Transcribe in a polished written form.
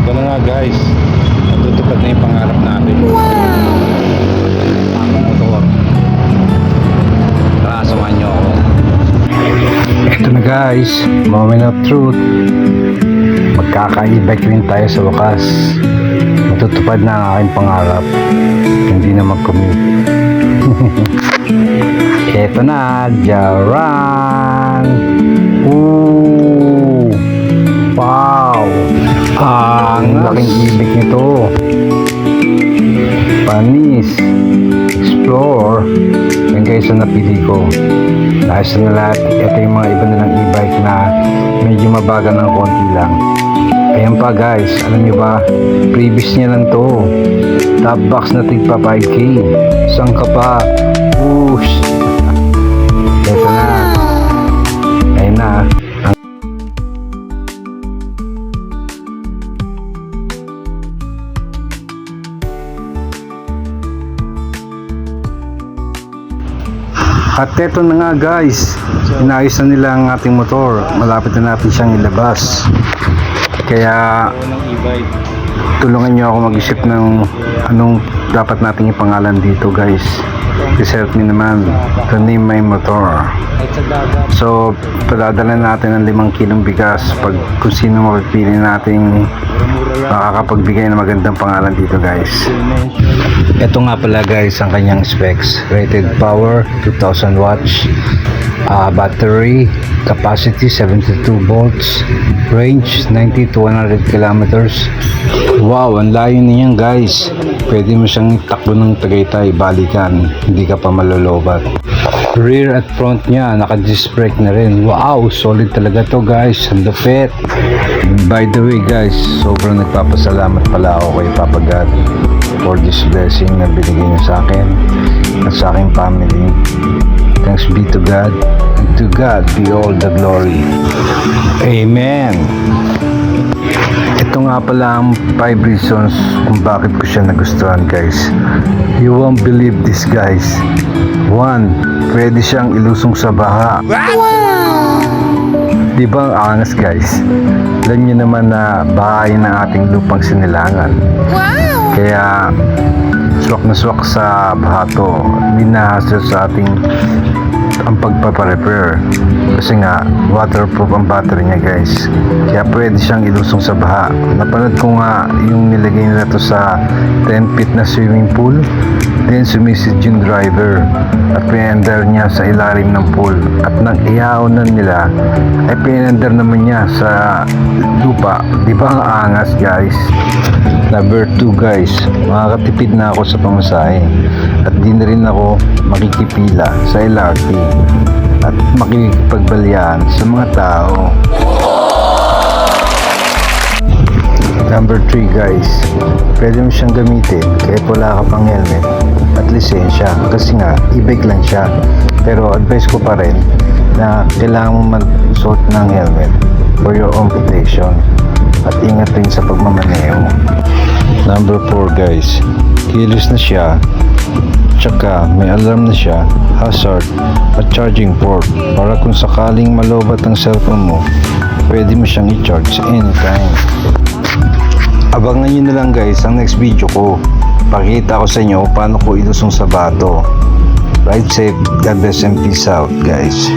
Ito na nga guys, natutupad na yung pangarap natin. Ang motor. Tara, samahan nyo ako. Ito na guys, moment of truth. Magkaka-e-bike rin tayo sa wakas. Matutupad na ang aking pangarap. Hindi na mag-commute. Ito na, Jaran! Ooh! Wow! Ang laking ibig nito. Panis. Explore. Yan guys ang napili ko. Dahil sa lahat, ito yung mga iba nilang e-bike na medyo mabagal ng konti lang. Ayan pa guys, alam nyo ba, previous niya lang to. Top box na tigpa 5K. Saan ka pa? Whoosh! Ito na. Ayun na. At eto na nga guys, inayos na nila ang ating motor. Malapit na natin siyang ilabas. Kaya tulungan nyo ako mag-isip ng anong dapat nating ipangalan dito guys. Please help me naman to name my motor. So padadala natin ng 5 kilong bigas pag kung sino mapipili nating makakapagbigay ng magandang pangalan dito guys. Ito nga pala guys ang kanyang specs. Rated power 2000 watts, battery capacity 72 volts, range 90 to 100 kilometers. Wow, ang layo niyan guys. Pwede mo siyang takbo ng Tagaytay balikan, hindi ka pa malolobat. Rear at front niya naka-disc brake na rin. Wow, solid talaga to guys. Ang lupit. By the way guys, sobrang nagpapasalamat pala ako kay Papa God for this blessing na binigay niya sa akin at sa aking family. Thanks be to God, and to God be all the glory. Amen. Ito nga pala ang 5 reasons kung bakit ko siya nagustuhan guys. You won't believe this guys. 1. Pwede siyang ilusong sa baha. Wow! Diba ang angas guys? Alam niyo naman na bahay ng ating lupang sinilangan. Wow! Kaya swak na swak sa baha to. Hindi nahasal sa ating ang pagpaparepair kasi nga waterproof ang battery niya guys, kaya pwede siyang ilusong sa baha. Napanood ko nga yung nilagay nila to sa 10 feet na swimming pool, then sumisid yung driver at pinender niya sa ilalim ng pool at nang ihaonan nila ay pinender naman niya sa lupa. Di ba ang angas guys? Number 2 guys, makakatipid na ako sa pamasahe at di na rin ako makikipila sa LRT at makikipagbalyaan sa mga tao. Number 3 guys, pwede mo siyang gamitin kahit wala ka pang helmet at lisensya kasi nga e-bike lang siya, pero advice ko pa rin na kailangan mo magsuot ng helmet for your own protection at ingat rin sa pagmamaneho. Number 4 guys, keyless na siya, tsaka may alarm na siya, hazard at charging port para kung sakaling malobat ang cellphone mo, pwede mo siyang i-charge anytime. Abangan nyo na lang guys ang next video ko. Pakita ko sa inyo paano ko ilusong sa bato. Ride safe, God bless and peace out guys.